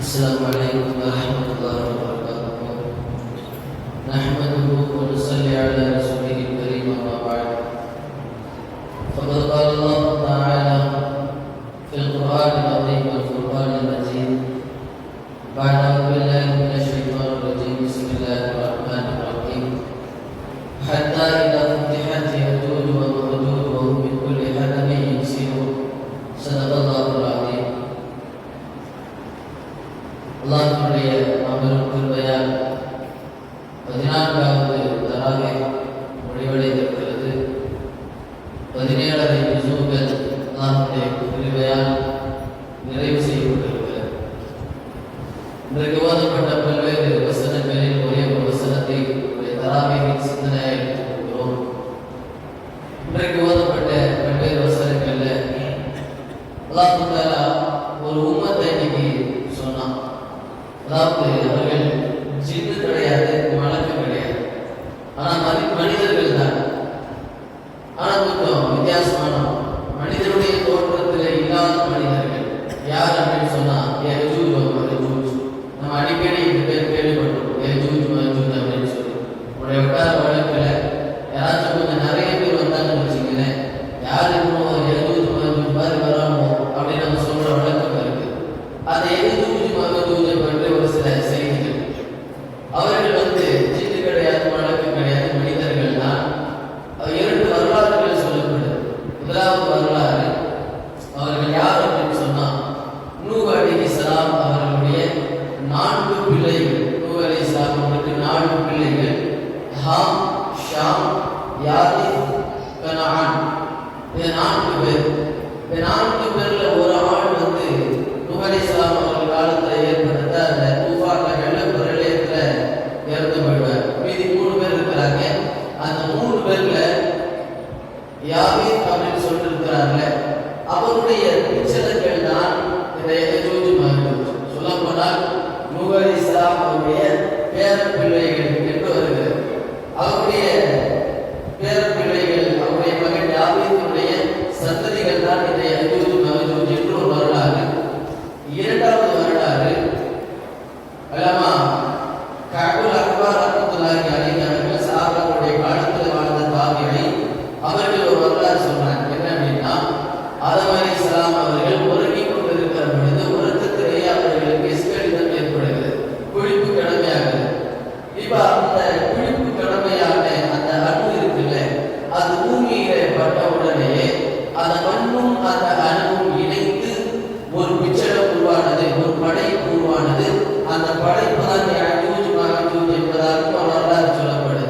Assalamualaikum warahmatullahi wabarakatuh. Nahmaduhu wa nusalli ala rasulihil karim amma ba'd. Faqad qala Allah ta'ala fil Qur'anil 'azim wal Furqanil majid. Ba'da billahi minasy syaithanir rajim. Bismillahirrahmanirrahim. Hatta idza futihat ya'juj wa ma'juj wa hum min kulli hadabin yansilun. Sadaqallahul 'azim. அல்லாஹ்வுடைய மாபெரும் கிருபையால் 14வது தராவே முடிவடைந்திருக்கிறது. 17 ஜுஸூகள் அல்லாஹ்வுடைய கிருபையால் நிறைவு செய்யப்பட்டிருக்கிறது. இன்றைக்கு ஓதப்பட்ட பல்வேறு வசனங்களில் ஒரே ஒரு வசனத்தை தராவேயின் சிந்தனையாக எடுத்துக்கொள்கிறோம். இன்றைக்கு ஓதப்பட்ட பல்வேறு வசனங்களில் அல்லாஹ் தஆலா ஒரு உம்மத்தை இன்னைக்கு சொன்னான். அதாவது அவர்கள் ஜின்னு கிடையாது, மலக்கு கிடையாது, ஆனால் மனிதர்கள் தான். ஆனால் கொஞ்சம் வித்தியாசமான மனிதனுடைய தோற்றத்தில் இல்லாத மனிதர்கள் யார் அப்படின்னு சொன்னா யஜூஜ் மஜூஜ். நம்ம அடிக்கடி இந்த பேர் கேள்விப்பட்டிருக்கோம், யஜூஜ் மஜூஜ் அப்படின்னு சொல்லி. உடைய வட்டார வழக்கில் யாராச்சும் கொஞ்சம் நிறைய பேர் வந்தாங்கன்னு வச்சுக்கிறேன், யார் இன்னும் யஜூஜ் மஜூஜ் மாதிரி வராமோ அப்படின்னு நம்ம சொல்ற வழக்கம் இருக்கு. அந்த யஜூஜ் மஜூஜை பற்றி ஒரு சில செய்திகள். அவர்கள் ஜின்னு கிடையாது, மலக்கு கிடையாது, மனிதர்கள் தான். 2 வரலாறுகள் சொல்லப்படுது. முதலாவது வரலாறு, அவர்கள் யார் அப்படின்னு சொன்னா நூஹ் அலைஹிஸ்ஸலாம் அவர்களுடைய 4 பிள்ளைகள். நூஹ் அலைஹிஸ்ஸலாம் அவர்களுக்கு 4 பிள்ளைகள், ஹாம், ஷாம், யாரீத், கனான். இந்த 4 பேர். இந்த 4 பேர்ல ஒரு ஆள் நூஹ் அலைஹிஸ்ஸலாம் அவர்கள் காலத்தில் ஏற்படுத்த அந்த தூஃபான் பிரளயத்தில் இறந்து போயிடுவார். மீதி 3 பேர் இருக்கிறாங்க. அந்த 3 பேர்ல யாவீத் அப்படின்னு சொல்லிட்டு இருக்கிறாங்க. அவருடைய பிச்சலங்கள் தான் இந்த யஜூஜ் மஜூஜ். சொல்ல போனால் நூஹ் அலைஹிஸ்ஸலாம் அவருடைய பேர பிள்ளைகள் என்று வருகிறது. அவருடைய பேர பிள்ளைகள், அவருடைய மகன் யாவீத்துடைய சந்ததிகள் தான் இந்த யஜூஜ் மஜூஜ் என்று ஒரு வரலாறு. 2வது வரலாறு, அலமா கஅபுல் அக்பர் ரஹ்மத்துல்லாஹி அலைஹி அவர்கள் சஹாபாக்களுடைய காலத்தில் வாழ்ந்த தாபிஈ. அவர்கள் ஒரு வரலாறு சொன்னாங்க. என்ன அப்படின்னா, ஆதம் அலைஹிஸ்ஸலாம் அவர்கள் உறங்கிக் கொண்டிருக்கிற பொழுது உறக்கத்திலேயே அவர்களுக்கு இஸ்கலிதம் ஏற்படுகிறது, குளிப்பு கடமையாகுது. இப்ப அந்த குளிப்பு கடமையான அந்த அணு இருக்குல்ல, அது பூமியில பட்ட உடனேயே அந்த மண்ணும் அந்த அணுவும் இணைந்து ஒரு பிச்சளம் உருவானது, ஒரு படைப்பு உருவானது. அந்த படைப்பு தான் யஜூஜ் மஜூஜ் என்பதாக வரலாறு சொல்லப்படுது.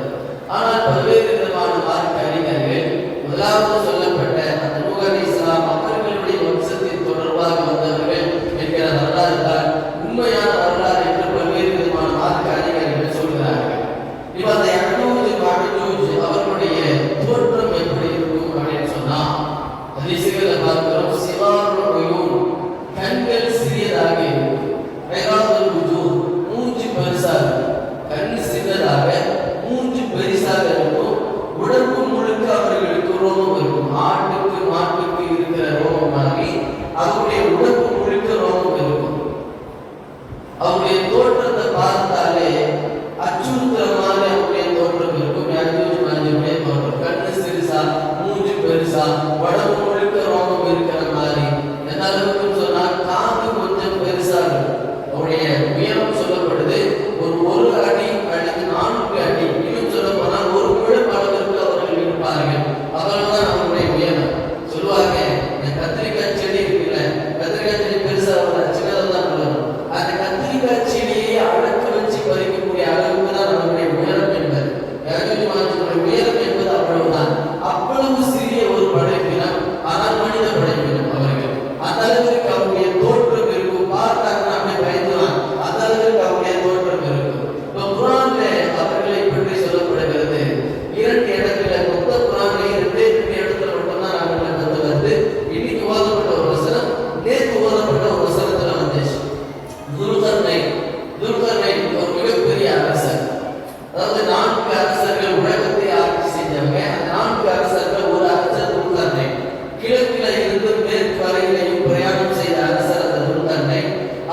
ஆனால் பல்வேறு விதமான மார்க்க அறிஞர்கள் முதலாவது சொல்லப்பட்ட அந்த நூஹ் அலைஹிஸ்ஸலாம் அவர்களுடைய வம்சத்தின் தொடர்பாக வந்தவர்கள் என்கிற வரலாறு தான் உண்மையான வரலாறு என்று பல்வேறு விதமான மார்க்க அறிஞர்கள் சொல்கிறார்கள். இப்ப அந்த யஜூஜ் மஜூஜ் அவர்களுடைய தோற்றம் எப்படி இருக்கும் அப்படின்னு சொன்னா, ஹதீஸ்களை பார்க்கிறோம். சிவாருல் உயூன், கண்கள் சிறியதாக இருக்கும். ரைகாதுல் வுஜூஹ், மூஞ்சி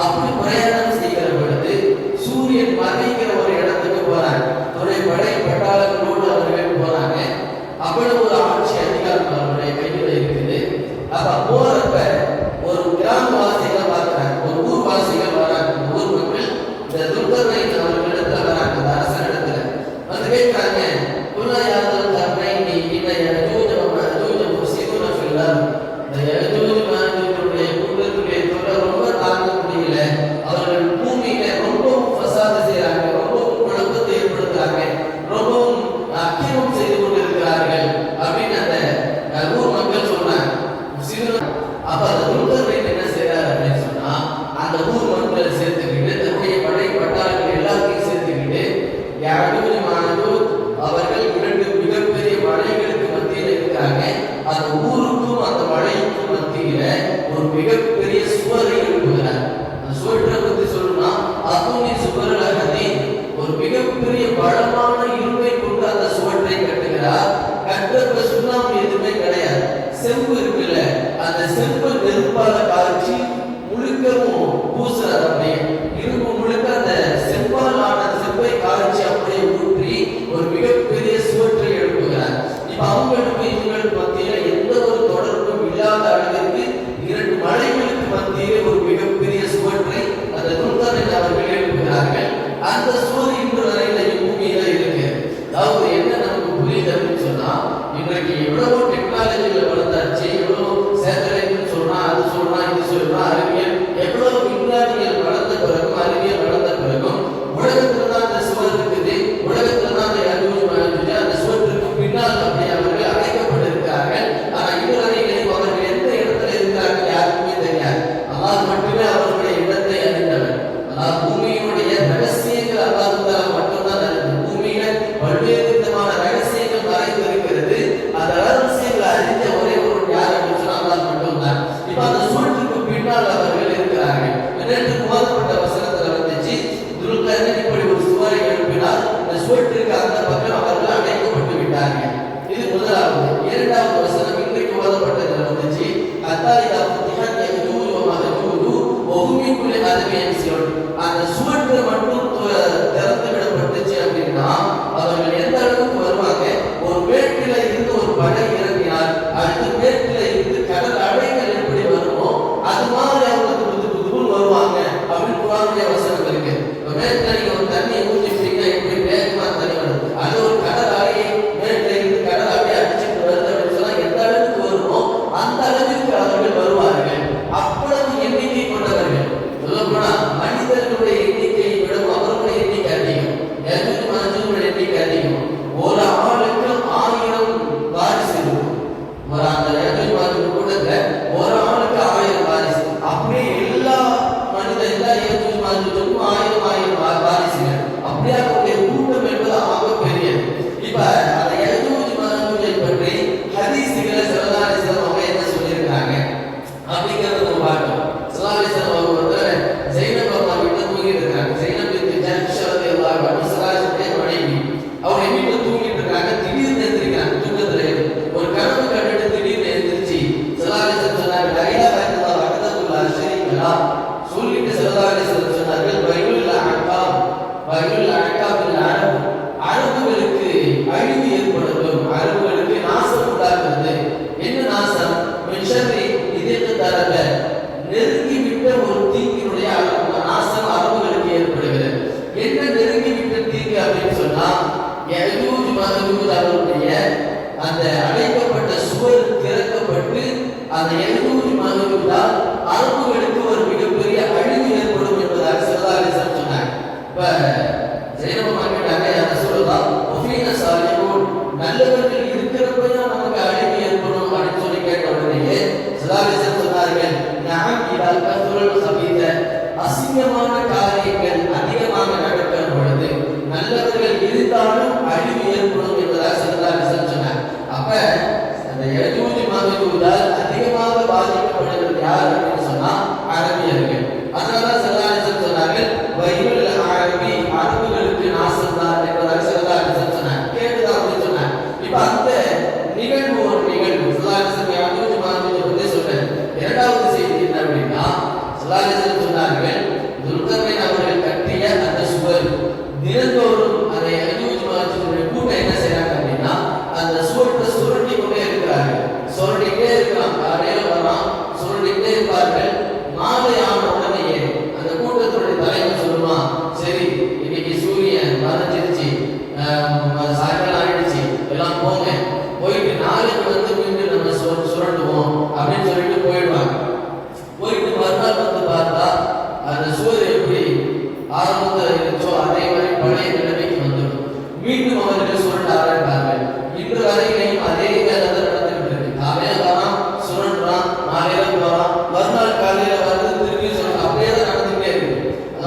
அப்படி பிரயாணம் செய்கிற பொழுது சூரியன் மறைகிற ஒரு இடத்துக்கு போறாங்க. அவருடைய படை பட்டாளங்களோடு அவர்கள் போறாங்க. அவ்வளவு ஒரு ஆட்சி அதிகாரம் அவருடைய கையில் இருக்குது. அப்ப போறப்ப ஒரு கிராமவாசிகள் பார்க்கிறாங்க, ஒரு ஊர்வாசிகள் வராங்க. ஊர் மக்கள் இந்த துர்கர்ணை அவர்களிடத்துல வராங்க, அந்த அரசனிடத்துல வந்து கேட்கிறாங்க, குல்லாயாதல் கர்ணைனி இன்ன யஜூஜ வமஜூஜ முஃஸிதுன ஃபில் அர்த். இந்த யஜூஜ மஜூஜுடைய கூட்டத்துடைய தொல்லை ரொம்ப தாங்க முடியல. அவர்கள் பூமியில ரொம்பவும் ஃபசாத் செய்யறாங்க, ரொம்பவும் குழப்பத்தை ஏற்படுத்துறாங்க, ரொம்பவும் அக்கிரமம் செய்து கொண்டிருக்கிறார்கள் அப்படின்னு அந்த ஊர் மக்கள் சொல்றாங்க. அப்ப அந்த துர்கர்ணை என்ன செய்யறாரு அப்படின்னு சொன்னா, அந்த ஊர் மக்களை சேர்த்துக்கிட்டு தன்னுடைய படை பட்டாளர்கள் எல்லாத்தையும் சேர்த்துக்கிட்டு யஜூஜ மஜூஜ் அவர்கள் இரண்டு மிகப்பெரிய மலைகளுக்கு மத்தியில் இருக்கிறாங்க. அந்த ஊருக்கும் அந்த மலைக்கும் மத்தியில ஒரு மிகப்பெரிய சுவரை எழுப்புகிறார். அந்த சுவரை பத்தி சொல்லணும்னா அத்துணி சுவரலகதி, ஒரு மிகப்பெரிய பலமான இரும்பை கொண்டு அந்த சுவற்றை கட்டுகிறார். கட்டுறப்ப சுண்ணாம்பு எதுவுமே கிடையாது, செம்பு இருக்குல்ல, அந்த செம்பு நெருப்பால காய்ச்சி முழுக்கவும் பூசுறார். அப்படியே இரும்பு முழுக்க அந்த செம்பால் ஆன செம்பை காய்ச்சி அப்படியே ஊற்றி ஒரு மிகப்பெரிய சுவற்றை எழுப்புகிறார். இப்ப அவங்களுக்கும் இவங்களுக்கு மத்தியில எந்த ஒரு தொடர்பும் இல்லாத அளவிற்கு இரண்டு மலைகளுக்கு மத்தியிலே ஒரு மிகப்பெரிய சுவற்றை அந்த துர்கர்ணை அவர்கள் எழுப்புகிறார்கள். அந்த சுவர் இன்று வரையில பூமியில இருக்கு. அதாவது என்ன நமக்கு புரியுது அப்படின்னு சொன்னா, இன்றைக்கு எவ்வளவோ டெக்னாலஜியில வளர்ந்தாச்சு, எவ்வளவு சேட்டலைட்னு சொல்றான், அது சொல்றான், இது சொல்றான், அறிவியல் எவ்வளவு விஞ்ஞானிகள் வளர்ந்த பிறகும் அறிவியல் வளர்ந்த பிறகும் உலகத்துல தான் அந்த சுவர் இருக்குது, உலகத்துல தான் அந்த யஜூஜ் மஜூஜ் அந்த சுவற்றுக்கு பின்னால் அப்படி அவர்கள் அழைக்கப்பட்டிருக்கிறார்கள். ஆனா இதுவரையிலும் அவர்கள் எந்த இடத்துல இருக்கிறார்கள் யாருக்குமே தெரியாது. அல்லாஹ் மட்டுமே அவர்களுடைய இடத்தை அறிந்தவர். அல்லாஹ் பூமியினுடைய ரகசியங்கள் அல்லாஹ் மட்டும்தான் அறிந்தது. பூமியில பல்வேறு விதமான ரகசியங்கள் மறைந்து இருக்கிறது. அந்த ரகசியங்களை அறிந்த ஒரே ஒரு யார் அப்படின்னு சொன்னா அல்லாஹ் மட்டும்தான். இப்ப அந்த சுவற்றுக்கு பின்னால் அவர்கள் இருக்கிறார்கள். நேற்று போதப்பட்ட வசனத்துல வந்துச்சு, துர்கர்ணை இப்படி ஒரு சுவரை எழுப்பினால் இந்த சுவற்றுக்கு அந்த பக்கம் அவர்கள் அடைக்கப்பட்டு விட்டார்கள். இது முதலாவது. இரண்டாவது வசனம் இன்றைக்கு ஓதப்பட்டதுல வந்துச்சு, அத்தாயிதா ஃபுத்திஹத் யஜூஜ் வ மஜூஜ் வஹும் மின் குல்லி ஹதபின் யன்சிலூன். அந்த சுவற்று மட்டும் திறந்து விடப்பட்டுச்சு அப்படின்னா அவர்கள் எந்த அளவுக்கு வருவாங்க, ஒரு மேட்டில இருந்து ஒரு படை இறங்கினால் அடுத்த மேட்டில இருந்து கடல் அலைகள் எப்படி வருமோ அது மாதிரி அவங்க துருதுருன்னு வருவாங்க அப்படின்னு குர்ஆனுடைய வசனம் இருக்கு. மேட்டில நீங்க ஒரு தண்ணியை ஊற்றிட்டீங்கன்னா எப்படி வேகமா தண்ணி வரும், அது ஒரு கடல் அலையை மேட்டில இருந்து கடல் அப்படியே அடிச்சுட்டு வருது அப்படின்னு சொன்னா எந்த அளவுக்கு வருமோ அந்த அளவிற்கு அவர்கள் வருவார்கள். அவ்வளவு எண்ணிக்கை கொண்டவர்கள். சொல்லப்போனா மனிதர்களுடைய எண்ணிக்கையை விட அவர்களுடைய எண்ணிக்கை அதிகம், யஜூஜ் மஜூஜ் எண்ணிக்கை அதிகம். ஒரு ஆளுக்கு 1000 வாரிசு இருக்கும். ஒரு அந்த யஜூஜ் மஜூஜ் கூட்டத்துல ஒரு ஆளுக்கு 1000 வாரிசு. அப்படியே எல்லா யஜூஜ் மஜூஜுக்கும் 1000 வாரிசுகள். அப்படியே அவருடைய கூட்டம் என்பது ஆக பெரியது. இப்ப அந்த யஜூஜ் மஜூஜை பற்றி ஹதீஸ்களை ஸல்லல்லாஹு அலைஹி வஸல்லம் அவங்க என்ன சொல்லியிருக்காங்க அப்படிங்கறத நம்ம பார்க்கலாம். ஸல்லல்லாஹு அலைஹி வஸல்லம் அவங்க வந்து ஜைனப் அம்மா வீட்டுல தூங்கிட்டு இருக்காங்க. ஜைனப் பின்த் ஜஹ்ஷ் ரலியல்லாஹு அன்ஹா ஸல்லல்லாஹு மனைவி. அவங்க வீட்டுல தூங்கிட்டு இருக்காங்க. திடீர்னு எந்திரிக்கிறாங்க தூக்கத்துல. ஒரு கனவு கண்டுட்டு திடீர்னு எந்திரிச்சு ஸல்லல்லாஹு அலைஹி வஸல்லம் சொன்னாங்க, லா இலாஹா இல்லல்லாஹ் வஹ்தஹு லா ஷரீக லஹ். சொல்லிட்டு ஸல்லல்லாஹு அலைஹி வஸல்லம் சொன்னார்கள், வயலுல் அஅகாப் அரபு, அரபுகளுக்கு அழிவு ஏற்படுத்தும், அரபுகளுக்கு நாசம் உண்டாக்குறது. என்ன நாசம்? மிஷரி இதற்கு தரல நெருங்கி விட்ட ஒரு தீங்கினுடைய நாசம் அரபுகளுக்கு ஏற்படுகிறது. என்ன நெருங்கி விட்ட தீங்கு அப்படின்னு சொன்னா, யஜூஜ் மஜூஜ் அவருடைய அந்த அடைக்கப்பட்ட சுவர் திறக்கப்பட்டு அந்த யஜூஜ் மஜூஜால் அரபுகளுக்கு ஒரு மிகப்பெரிய அழிவு ஏற்படும் என்பதாக ஸல்லல்லாஹு அலைஹி வஸல்லம் சொன்னாங்க. இப்ப ஜைனப் கேட்டாங்க, யா ரசூலல்லாஹ் வஃபீனா சாலிஹூன், நல்லவர்கள் இருக்கிறப்பதான் நமக்கு அழிவு ஏற்படும் அப்படின்னு சொல்லி கேட்ட உடனே ஸல்லல்லாஹு அலைஹி வஸல்லம் சொன்னார்கள், நஅம் இதா கஸுரல் கபீத, அசிங்கமான காரியங்கள் அதிகமாக நடக்கிற பொழுது நல்லவர்கள் இருந்தாலும் அழிவு ஏற்படும் என்பதாக ஸல்லல்லாஹு அலைஹி வஸல்லம் சொன்னாங்க. அப்ப அந்த யஜூஜ் மஜூஜால் அதிகமாக பாதிக்கப்படுகிறது யார் அப்படின்னு சொன்னா அரபியர்கள். அதனால ஸல்லல்லாஹு அலைஹி வஸல்லம் சொன்னார்கள், வயலுல் அரபி, அரபுகளுக்கு நாசம் தான் என்பதாக ஸல்லல்லாஹு அலைஹி வஸல்லம் சொன்னாங்க. கேட்டுதான் அப்படின்னு சொன்னாங்க. இப்ப அந்த நிகழ்வு ஒரு நிகழ்வு ஸல்லல்லாஹு அலைஹி வஸல்லம் யஜூஜ் மஜூஜ் பத்தி சொல்றாங்க. இரண்டாவது செய்தி என்ன அப்படின்னா ஸல்லல்லாஹு அலைஹி வஸல்லம் சொன்னார்கள்,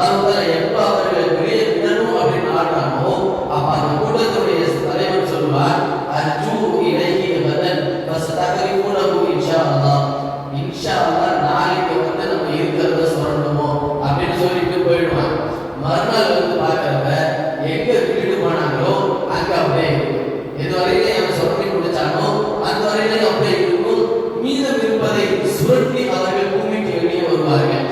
அல்லாஹ் எப்ப அவர்கள் வெளியே விடணும் அப்படின்னு ஆடுறானோ அப்ப அந்த கூட்டத்துடைய தலைவர் சொல்லுவார், அர்ஜூ இலைஹி கதன் ஃபஸ்தக்ரிஃபூனஹு இன்ஷா அல்லாஹ். இன்ஷா அல்லாஹ் நாளைக்கு வந்து நம்ம இருக்கிறத சொல்லணுமோ அப்படின்னு சொல்லிட்டு போயிடுவாங்க. மறுநாள் வந்து பார்க்கறப்ப எங்க விட்டுட்டு போனாங்களோ அங்க அப்படியே இருக்கும். எது வரையில அவன் சொல்லி முடிச்சானோ அந்த வரையில அப்படியே இருக்கும். மீதம் இருப்பதை சுரண்டி அவர்கள் பூமிக்கு வெளியே வருவார்கள்.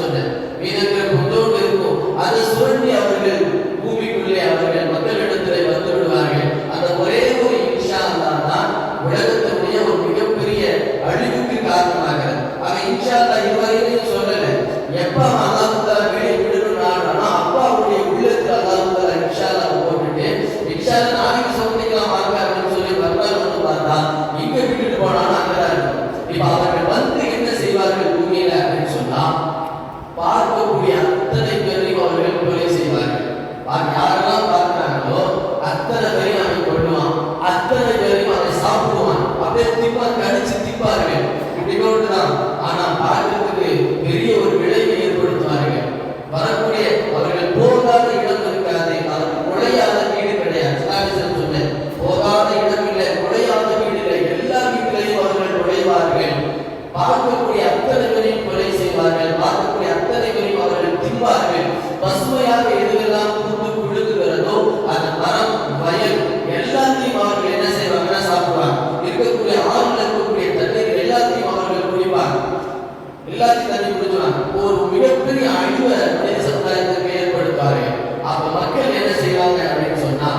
சொன்னேன், மீதம் கொஞ்சோண்டு இருக்கும், அதை சுரண்டி அவர்கள் பூமிக்குள்ளே அவர்கள் மக்களிடத்தில் வந்து விடுவார்கள். அந்த ஒரே ஒரு இன்ஷா அல்லாஹ் தான் உலகத்தினுடைய ஒரு மிகப்பெரிய அழிவுக்கு காரணமாகிறது. அவன் இன்ஷா அல்லாஹ் இதுவரையிலையும் சொல்லல. எப்ப அல்லாஹ் தஆலா வெளியே விடணும்னு ஆடுறானோ அப்ப அவருடைய உள்ளத்தில் அல்லாஹ் தஆலா இன்ஷா அல்லாஹ் போட்டுட்டு இன்ஷா அல்லாஹ் நாளைக்கு சந்திக்கலாம் வாங்க அப்படின்னு சொல்லி மறுநாள் வந்து பார்த்தா இங்க விட்டுட்டு போனாலும் அங்கதான் இருக்கும். இப்ப அவர்கள் வந்து என்ன செய்வார்கள் பூமியில அப்படின்னு சொன்னா பார்க்கக்கூடிய அத்தனை பேரையும் அவர்கள் கொலை செய்வார்கள். யாரெல்லாம் பார்க்கிறாங்களோ அத்தனை பேரையும் அவன் கொள்ளுவான், அத்தனை பேரையும் அதை சாப்பிடுவான். அப்படியே திப்பான், கடிச்சு திப்பார்கள். இப்படிதான். ஆனா பார்க்கறதுக்கு பெரிய ஒரு விளைவை ஏற்படுத்துவார்கள். வரக்கூடிய அவர்கள் போகாத இடம் இருக்காது, அதற்கு நுழையாத வீடு கிடையாது. சொன்னேன், போகாத இடம் இல்லை, நுழையாத வீடு இல்லை, எல்லா வீட்டிலையும் அவர்கள் நுழைவார்கள். பார்க்கக்கூடிய அத்தனை பேரையும் கொலை செய்வார்கள், பார்க்கக்கூடிய அத்தனை பேரையும் அவர்கள் திம்பார்கள். பசுமையாக எதுவெல்லாம் பூத்து குழுங்குகிறதோ அந்த மரம், வயல் எல்லாத்தையும் அவர்கள் என்ன செய்வாங்கன்னா சாப்பிடுவாங்க. இருக்கக்கூடிய ஆறுல இருக்கக்கூடிய தண்ணீர் எல்லாத்தையும் அவர்கள் குடிப்பாங்க, எல்லாத்தையும் தண்ணி குடிச்சுவாங்க. ஒரு மிகப்பெரிய அழிவை மனித சமுதாயத்துக்கு ஏற்படுத்துவார்கள். அப்ப மக்கள் என்ன செய்வாங்க அப்படின்னு சொன்னா,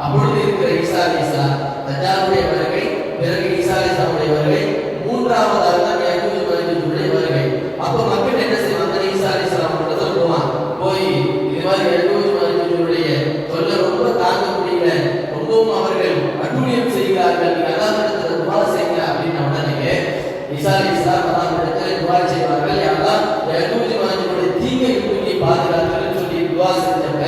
அப்பொழுது இருக்கிற ஈசா அலைஹிஸ்ஸலாம் தஜ்ஜாலுடைய வருகை, பிறகு ஈசா அலைஹிஸ்ஸலாமுடைய வருகை, மூன்றாவதாக தான் யஜூஜ் மஜூஜுடைய வருகை. அப்ப மக்கள் என்ன செய்வாங்க, ஈசா அலைஹிஸ்ஸலாம் கிட்ட போவாங்க. போய் இது மாதிரி யஜூஜ் மஜூஜுடைய தொல்லை ரொம்ப தாங்க முடியல, ரொம்பவும் அவர்கள் அட்டூழியம் செய்கிறார்கள், நீங்க அல்லாஹ்விடத்தில் துஆ செய்யுங்க அப்படின்ன உடனே ஈசா அலைஹிஸ்ஸலாம் அல்லாஹ்விடத்தில் துஆ செய்வார்கள். யா அல்லாஹ் யஜூஜ் மஜூஜுடைய தீங்கை விட்டு பாதுகாத்துன்னு சொல்லி துஆ செஞ்சாங்க.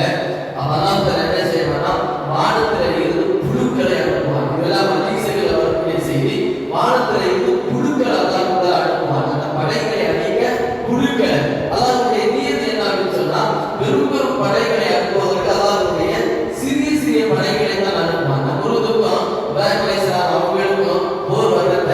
அல்லாஹ் தஆலா என்ன செய்வானா, வானத்தில் இருந்து புழுக்களை அனுப்புவான். இதெல்லாம் ஹதீஸ்களில் வரக்கூடிய செய்தி. வானத்தில் இருந்து புழுக்களை அல்லாஹ் தஆலா அனுப்புவான். அந்த படைகளை அழிக்க புழுக்களை. அல்லாஹ்வுடைய நியதி என்ன அப்படின்னு சொன்னா, பெரும் பெரும் படைகளை அனுப்புவதற்கு அல்லாஹ்வுடைய சிறிய சிறிய படைகளை தான் அனுப்புவான். நம்ரூதுக்கும் இப்ராஹிம் அலைஹிஸ்ஸலாம் அவங்களுக்கும் போர் வந்தப்ப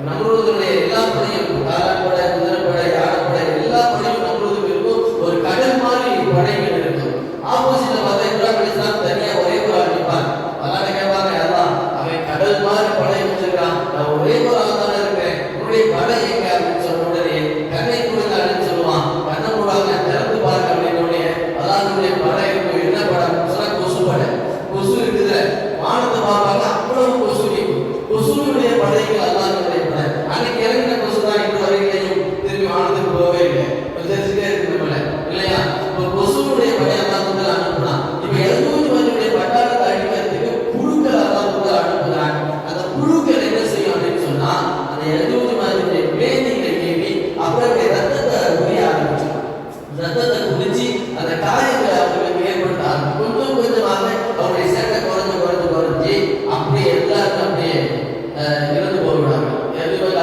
நம்ரூதுடைய எல்லா படையும், காலாப்படை, குதிரைப்படை, யானைப்படை எல்லா படையும் நம்ரூதுக்கு இருக்கும். ஒரு கடல் மாதிரி படைகள் இருக்கும். ஆப்போசிட்ல பார்த்தா இப்ராஹிம் அலைஹிஸ்ஸலாம் தனியா ஒரே ஒரு ஆள் நிற்பாங்க. அல்லாஹ் கேட்பாங்க, அல்லாஹ் அவன் கடல் மாதிரி படை வச்சிருக்கான், நான் ஒரே ஒரு ஆள் தானே இருக்கேன், உன்னுடைய படை எங்க அப்படின்னு சொன்ன உடனே கண்ணை கொடுங்க அப்படின்னு சொல்லுவான். கண்ணை மூடாங்க, திறந்து பாருங்க அப்படின்னு உடனே அல்லாஹ்வுடைய படை இருக்கும். என்ன படை சொன்னா, கொசு படை. கொசு இருக்குது, வானத்தை பார்ப்பாங்க, அவ்வளவு கொசு நிற்கும். கொசுனுடைய படைகள் அல்லாஹ்வுடைய படை. அன்னைக்கு இறங்கின கொசு தான் இன்று வரையிலையும் திரும்பி வானத்துக்கு போகவே இல்லை, தெரிஞ்சுட்டே இருக்கு போல இல்லையா. இப்போ கொசுனுடைய படை அல்லாஹ் வந்து அனுப்புனான். இப்ப யஜூஜ் மஜூஜுடைய பட்டாளத்தை அழிக்கிறதுக்கு புழுக்கள் அல்லாஹ் வந்து அனுப்புகிறான். அந்த புழுக்கள் என்ன செய்யும் அப்படின்னு சொன்னா, அந்த யஜூஜ் மஜூஜுடைய மேனிகளை ஏறி அப்படியே ரத்தத்தை உரிய ஆரம்பிச்சு, ரத்தத்தை குடிச்சு அந்த காயங்களை அவர்களுக்கு ஏற்படுத்த கொஞ்சம் கொஞ்சமாக அவருடைய சேட்டை குறைஞ்சு குறைஞ்சு குறைஞ்சி அப்படியே எல்லாரும் அப்படியே இறந்து போய்விடாங்க.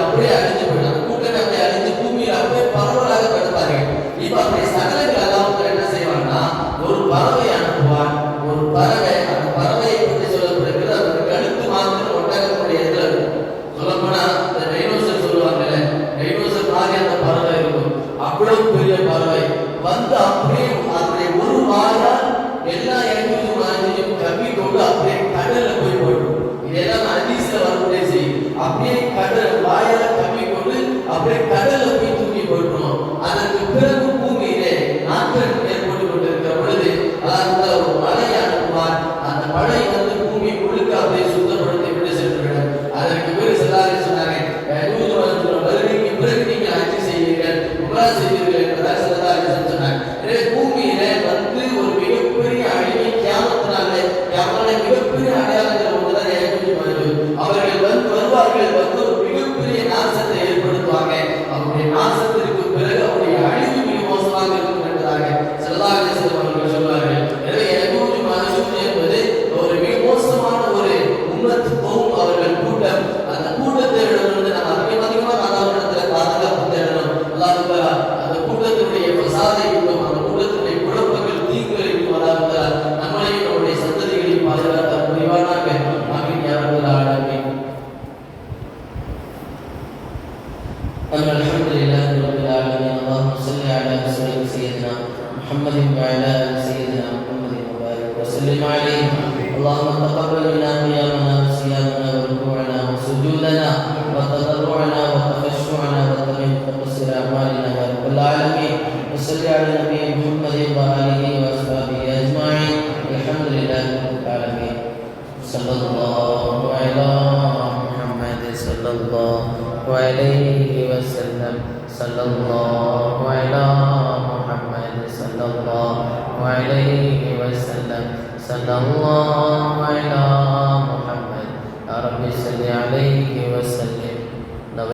அப்படியே அழிஞ்சு போயிடாங்க. கூட்டத்தை அப்படியே அழிஞ்சு பூமியில் அப்படியே பரவலாக படுப்பார்கள். இப்ப அப்படி சகலங்கள் அல்லாஹ் என்ன செய்வான்னா, ஒரு பறவை அனுப்புவான். ஒரு பறவை, அந்த பறவையை பற்றி சொல்லப்படுகிறது, அதற்கு கழுத்து மாத்திரம் ஒட்டகத்துடைய இதுல இருக்கும். சொல்லப்போனா இந்த டைனோசர் சொல்லுவாங்கல்ல, டைனோசர் மாதிரி அந்த பறவை இருக்கும். அவ்வளவு பெரிய பறவை வந்து அப்படியே அதனுடைய ஒரு வாயால் எல்லா யஜூஜ் மஜூஜும் கவ்வி கொண்டு அப்படியே கடல்ல போய் போடும். இதெல்லாம் ஹதீஸ்ல வரக்கூடிய செய்தி. அப்படியே கடல் வாயால கவ்வி கொண்டு அப்படியே கடல்ல போய் தூக்கி போட்டுரும். அதற்கு பிறகு பூமியிலே நாட்கள் ஏற்பட்டு கொண்டிருக்கிற பொழுது அல்லாஹ் ஒரு மழையை அனுப்புவான். அந்த மழை வந்து பூமி முழுக்க அப்படியே சுத்தப்படுத்தி விட்டு சென்றுவிடும். அதற்கு பிறகு செல்லாலே சொன்னாங்க, யஜூஜ் மஜூஜ் வருகைக்கு பிறகு நீங்கள் ஹஜ் செய்வீர்கள், உம்ரா செய்வீர்கள் என்பதாக செல்லாலே சொன்னாங்க. எனவே பூமியிலே வந்து ஒரு மிகப்பெரிய அழிவை கியாமத்தினாலே மிகப்பெரிய அடையாளங்கள் ஒன்றுதான் யஜூஜ் மஜூஜ். அவர்கள் வந்து வருவார்கள், வந்து ஒரு மிகப்பெரிய நாசத்தை ஏற்படுத்துவாங்க. அவருடைய நாசத்திற்கு பிறகு அவருடைய அழிவு மிக மோசமாக இருக்கும் என்பதாக ஸல்லல்லாஹு அலைஹி வஸல்லம் அவர்கள் சொல்வார்கள். எனவே யஜூஜ் மஜூஜ் என்பது ஒரு மிக மோசமான ஒரு உம்மத் கௌம், அவர்கள் கூட்டம். அந்த கூட்டத்தை வந்து நாம் அதிகமாக அல்லாஹ்விடத்தில் பாதுகாப்பு தேடணும். அல்லாஹ் அந்த கூட்டத்தினுடைய ஃபசாதை விட்டும், அந்த سيدنا محمد وعلى آل سيدنا محمد وبارك وسلم عليه. اللهم تقبل منا قيامنا وصيامنا وركوعنا وسجودنا وتضرعنا وتخشعنا وتمن تقصر أعمالنا يا رب العالمين. وصل على نبي محمد وآله وأصحابه أجمعين. الحمد لله رب العالمين. صلى الله على محمد صلى الله عليه وسلم. صلى الله على محمد صلى الله عليه وسلم. صلى الله على محمد. يا رب صل عليه وسلم.